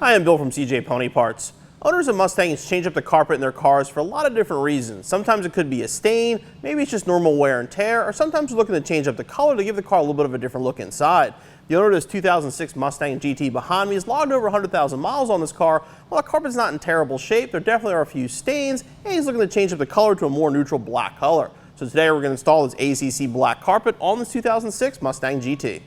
Hi, I'm Bill from CJ Pony Parts. Owners of Mustangs change up the carpet in their cars for a lot of different reasons. Sometimes it could be a stain, maybe it's just normal wear and tear, or sometimes you're looking to change up the color to give the car a little bit of a different look inside. The owner of this 2006 Mustang GT behind me has logged over 100,000 miles on this car. While the carpet's not in terrible shape, there definitely are a few stains, and he's looking to change up the color to a more neutral black color. So today we're going to install this ACC black carpet on this 2006 Mustang GT.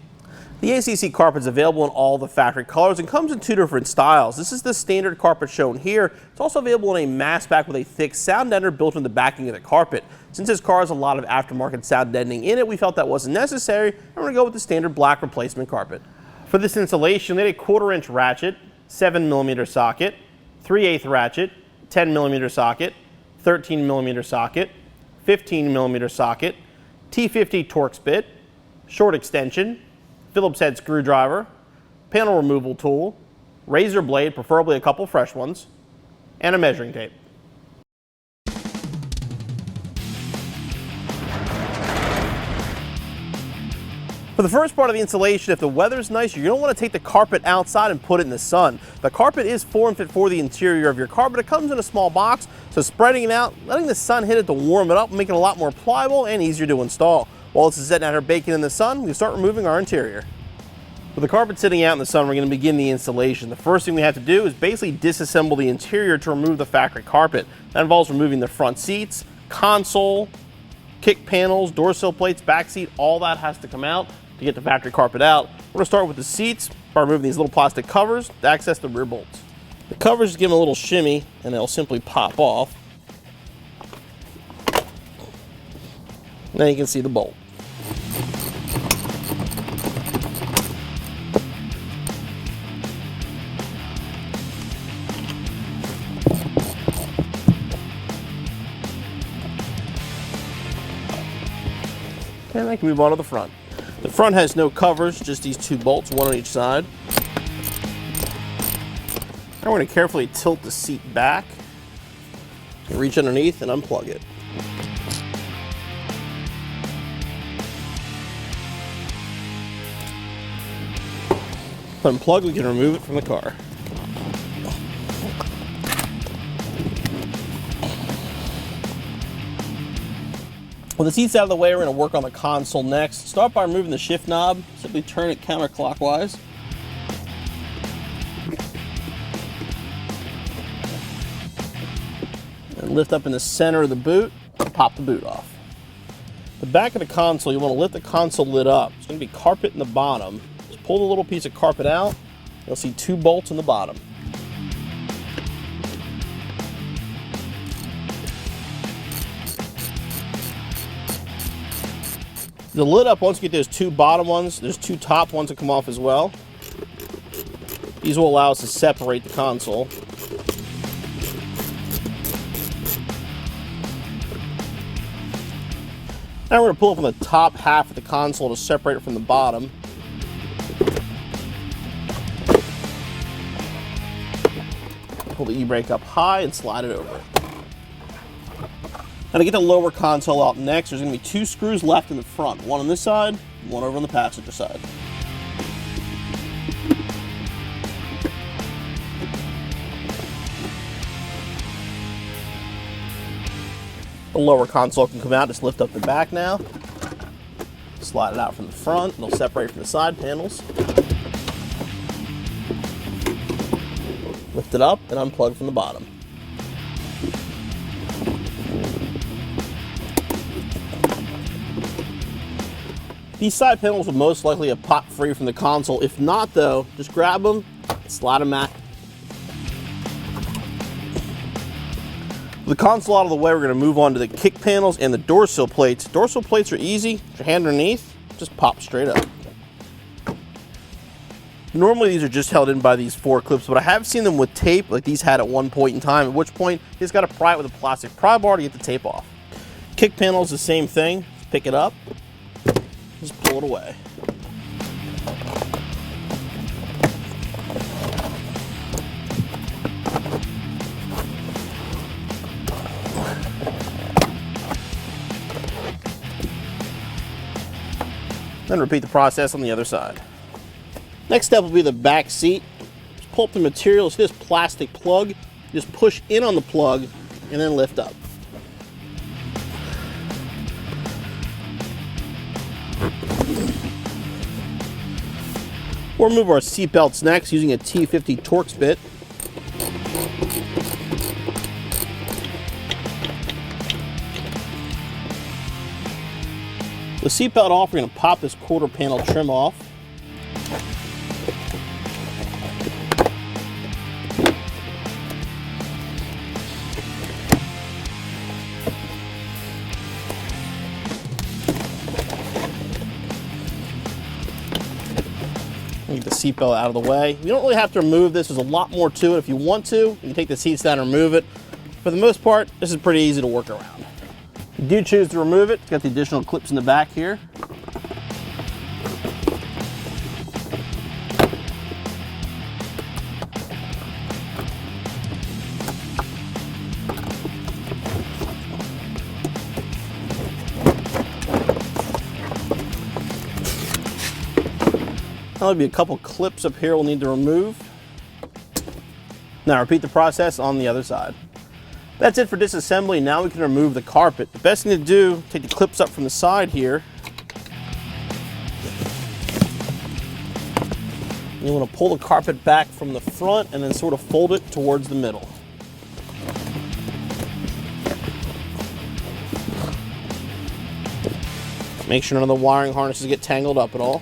The ACC carpet is available in all the factory colors and comes in two different styles. This is the standard carpet shown here. It's also available in a mass back with a thick sound deadener built into the backing of the carpet. Since this car has a lot of aftermarket sound deadening in it, we felt that wasn't necessary, and we're going to go with the standard black replacement carpet. For this installation, we had a 1/4 inch ratchet, 7mm socket, 3/8 ratchet, 10mm socket, 13mm socket, 15mm socket, T50 Torx bit, short extension, Phillips head screwdriver, panel removal tool, razor blade, preferably a couple fresh ones, and a measuring tape. For the first part of the installation, if the weather's nice, you're going to want to take the carpet outside and put it in the sun. The carpet is form fit for the interior of your car, but it comes in a small box, so spreading it out, letting the sun hit it to warm it up, make it a lot more pliable and easier to install. While this is sitting out here baking in the sun, we start removing our interior. With the carpet sitting out in the sun, we're going to begin the installation. The first thing we have to do is basically disassemble the interior to remove the factory carpet. That involves removing the front seats, console, kick panels, door sill plates, back seat, all that has to come out to get the factory carpet out. We're going to start with the seats by removing these little plastic covers to access the rear bolts. The covers just give them a little shimmy and they'll simply pop off. Now you can see the bolt. And I can move on to the front. The front has no covers, just these two bolts, one on each side. Now we're going to carefully tilt the seat back, reach underneath and unplug it. Unplug, we can remove it from the car. With the seats out of the way, we're going to work on the console next. Start by removing the shift knob. Simply turn it counterclockwise. And lift up in the center of the boot and pop the boot off. The back of the console, you want to lift the console lid up. It's going to be carpet in the bottom. Just pull the little piece of carpet out. You'll see two bolts in the bottom. The lid up, once you get those two bottom ones, there's two top ones that come off as well. These will allow us to separate the console. Now we're going to pull up on the top half of the console to separate it from the bottom. Pull the e-brake up high and slide it over. Now to get the lower console out next, there's going to be two screws left in the front. One on this side, one over on the passenger side. The lower console can come out, just lift up the back now. Slide it out from the front, it'll separate from the side panels. Lift it up and unplug from the bottom. These side panels will most likely have popped free from the console. If not though, just grab them and slide them back. With the console out of the way, we're going to move on to the kick panels and the door sill plates. Door sill plates are easy. Put your hand underneath, just pop straight up. Normally these are just held in by these 4 clips, but I have seen them with tape like these had at one point in time, at which point you just got to pry it with a plastic pry bar to get the tape off. Kick panel is the same thing. Pick it up, just pull it away. Then repeat the process on the other side. Next step will be the back seat. Just pull up the material, see this plastic plug? Just push in on the plug and then lift up. We'll remove our seat belts next using a T50 Torx bit. The seat belt off, we're going to pop this quarter panel trim off. Get the seat belt out of the way. You don't really have to remove this. There's a lot more to it. If you want to, you can take the seats down and remove it. For the most part, this is pretty easy to work around. If you do choose to remove it, it's got the additional clips in the back here. There'll be a couple clips up here we'll need to remove. Now repeat the process on the other side. That's it for disassembly. Now we can remove the carpet. The best thing to do, take the clips up from the side here. You want to pull the carpet back from the front and then sort of fold it towards the middle. Make sure none of the wiring harnesses get tangled up at all.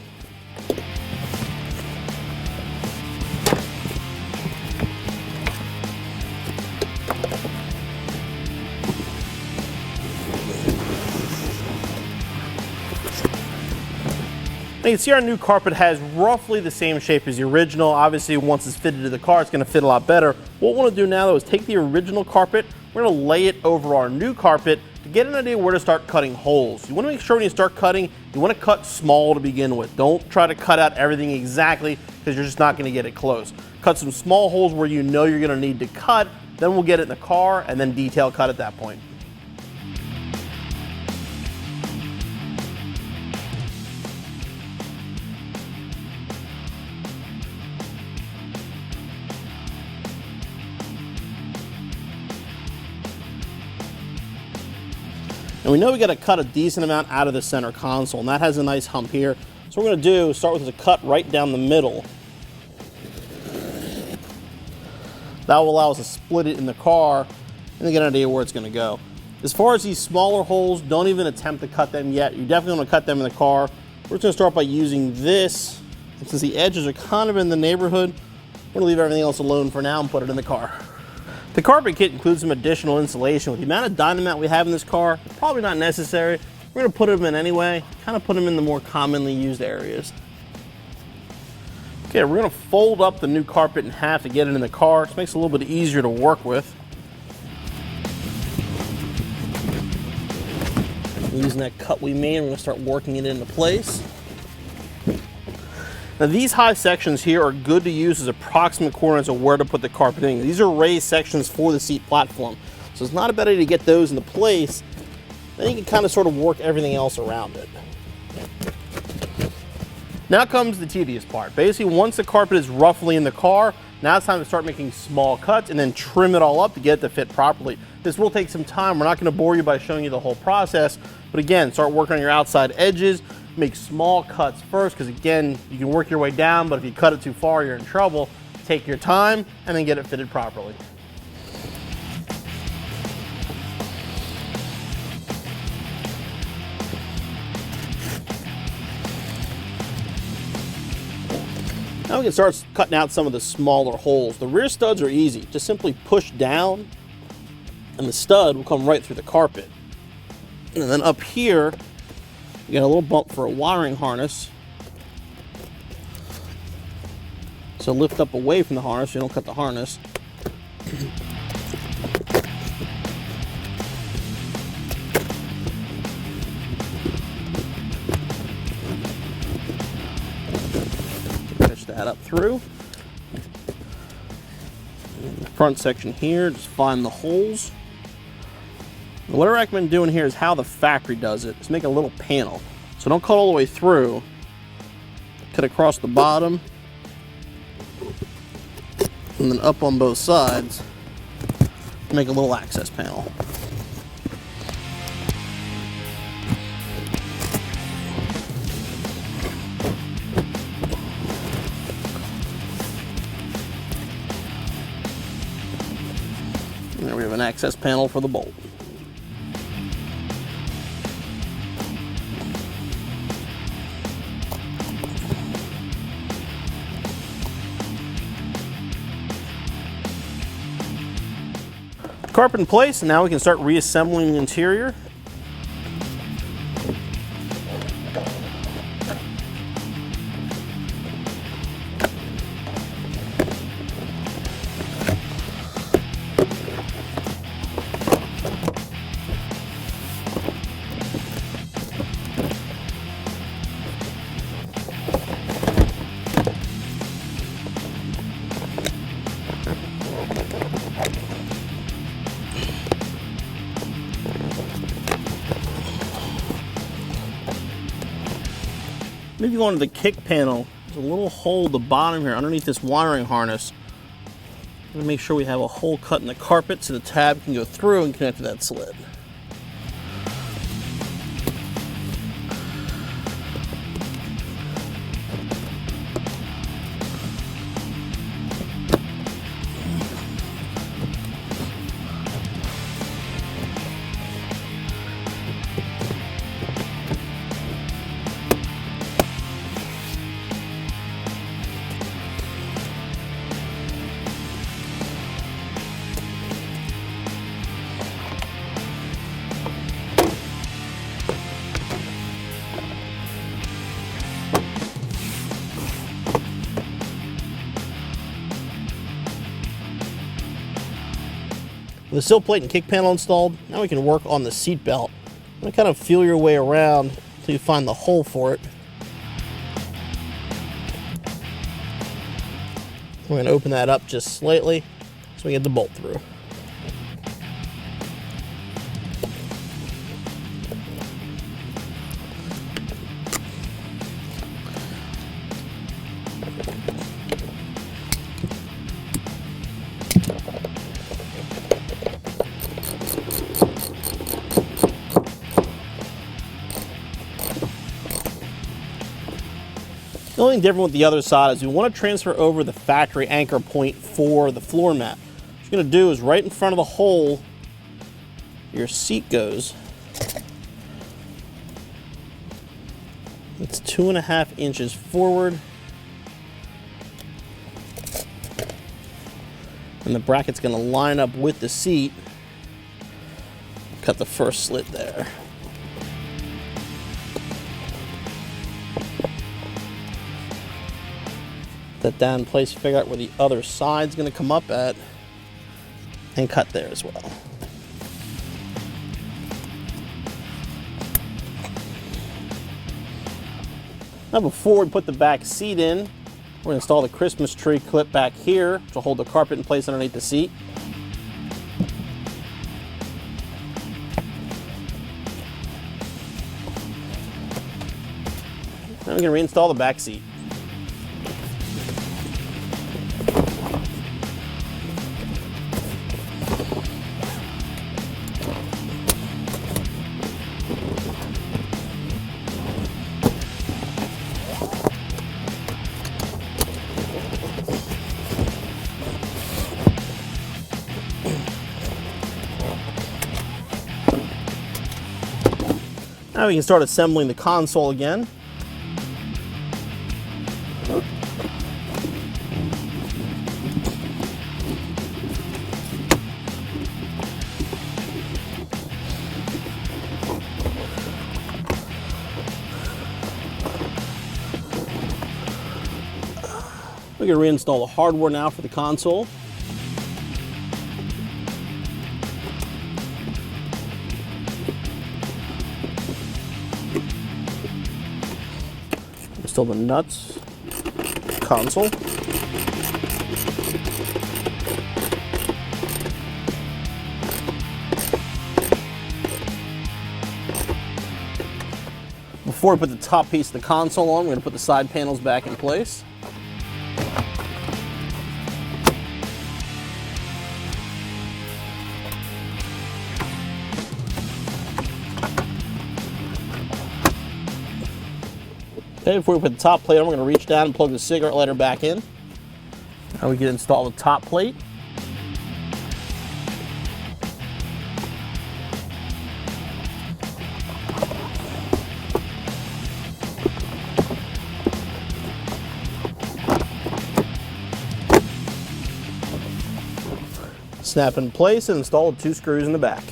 Now you can see our new carpet has roughly the same shape as the original. Obviously, once it's fitted to the car, it's going to fit a lot better. What we want to do now, though, is take the original carpet, we're going to lay it over our new carpet to get an idea where to start cutting holes. You want to make sure when you start cutting, you want to cut small to begin with. Don't try to cut out everything exactly because you're just not going to get it close. Cut some small holes where you know you're going to need to cut, then we'll get it in the car and then detail cut at that point. And we know we got to cut a decent amount out of the center console, and that has a nice hump here. So what we're going to do is start with a cut right down the middle. That will allow us to split it in the car and then get an idea where it's going to go. As far as these smaller holes, don't even attempt to cut them yet. You definitely want to cut them in the car. We're just going to start by using this. And since the edges are kind of in the neighborhood, we're going to leave everything else alone for now and put it in the car. The carpet kit includes some additional insulation. With the amount of Dynamat we have in this car, probably not necessary. We're going to put them in anyway, kind of put them in the more commonly used areas. Okay, we're going to fold up the new carpet in half to get it in the car. This makes it a little bit easier to work with. Using that cut we made, we're going to start working it into place. Now these high sections here are good to use as approximate coordinates of where to put the carpet in. These are raised sections for the seat platform. So it's not a bad idea to get those into place. Then you can kind of sort of work everything else around it. Now comes the tedious part. Basically, once the carpet is roughly in the car, now it's time to start making small cuts and then trim it all up to get it to fit properly. This will take some time. We're not going to bore you by showing you the whole process, but again, start working on your outside edges. Make small cuts first, because again, you can work your way down, but if you cut it too far, you're in trouble. Take your time and then get it fitted properly. Now we can start cutting out some of the smaller holes. The rear studs are easy. Just simply push down and the stud will come right through the carpet. And then up here, you got a little bump for a wiring harness. So lift up away from the harness so you don't cut the harness. Push that up through. In the front section here, just find the holes. What I recommend doing here is how the factory does it. Just make a little panel. So don't cut all the way through. Cut across the bottom. and then up on both sides to make a little access panel. And there we have an access panel for the bolt. Carpet in place, and now we can start reassembling the interior. If you go into the kick panel, there's a little hole at the bottom here underneath this wiring harness. I'm going to make sure we have a hole cut in the carpet so the tab can go through and connect to that sled. With the sill plate and kick panel installed, now we can work on the seat belt. And kind of feel your way around until you find the hole for it. We're going to open that up just slightly so we get the bolt through. The only thing different with the other side is we want to transfer over the factory anchor point for the floor mat. What you're going to do is right in front of the hole your seat goes. It's 2.5 inches forward. And the bracket's going to line up with the seat. Cut the first slit there. That down in place, figure out where the other side's going to come up at, and cut there as well. Now before we put the back seat in, we're going to install the Christmas tree clip back here to hold the carpet in place underneath the seat. Now we're going to reinstall the back seat. Now we can start assembling the console again. We're going to reinstall the hardware now for the console. Install the nuts, console. Before we put the top piece of the console on, we're going to put the side panels back in place. Okay, before we put the top plate on, we're going to reach down and plug the cigarette lighter back in. Now we can install the top plate. Snap in place and install the 2 screws in the back.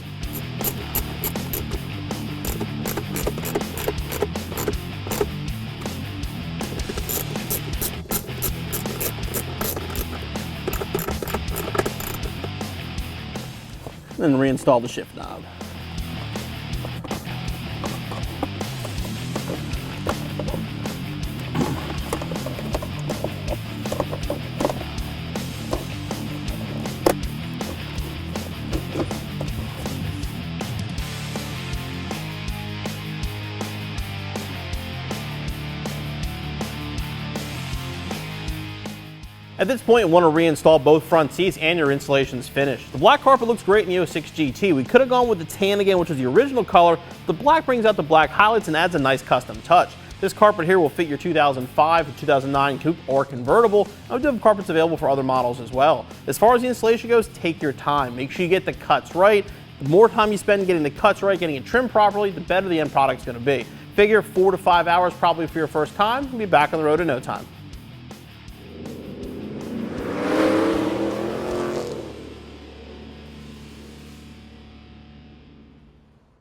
Then reinstall the shift knob. At this point, you want to reinstall both front seats and your installation's finished. The black carpet looks great in the 06 GT. We could have gone with the tan again, which was the original color. The black brings out the black highlights and adds a nice custom touch. This carpet here will fit your 2005 to 2009 coupe or convertible. And we do have carpets available for other models as well. As far as the installation goes, take your time. Make sure you get the cuts right. The more time you spend getting the cuts right, getting it trimmed properly, the better the end product's going to be. Figure 4 to 5 hours probably for your first time. We'll be back on the road in no time.